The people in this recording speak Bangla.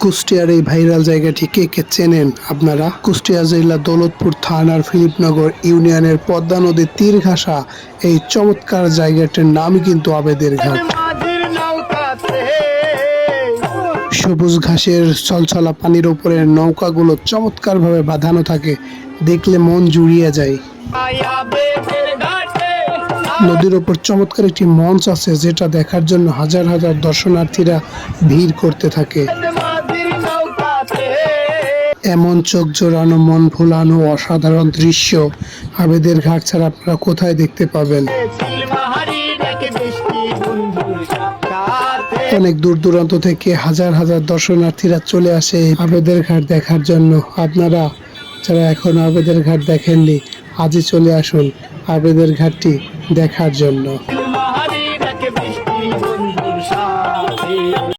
কুষ্টিয়ার এই ভাইরাল জায়গাটি কে কে চেনেন আপনারা? কুষ্টিয়া জেলা দৌলতপুর থানার ফিলিপনগর ইউনিয়নের পদ্মা নদীর তীর ঘাসা এই চমৎকার জায়গাটির নামই কিন্তু আবেদের ঘাট। সবুজ ঘাসের ছলছলা পানির উপরে নৌকাগুলো চমৎকারভাবে বাঁধানো থাকে, দেখলে মন জুড়িয়ে যায়। নদীর ওপর চমৎকার একটি মঞ্চ আছে, যেটা দেখার জন্য হাজার হাজার দর্শনার্থীরা ভিড় করতে থাকে। এমন চোখ জোড়ানো, মন ভোলানো অসাধারণ দৃশ্য আবেদের ঘাট ছাড়া আপনারা কোথায় দেখতে পাবেন? অনেক দূর দূরান্ত থেকে হাজার হাজার দর্শনার্থীরা চলে আসে আবেদের ঘাট দেখার জন্য। আপনারা যারা এখন আবেদের ঘাট দেখেননি, আজই চলে আসুন আবেদের ঘাটটি দেখার জন্য।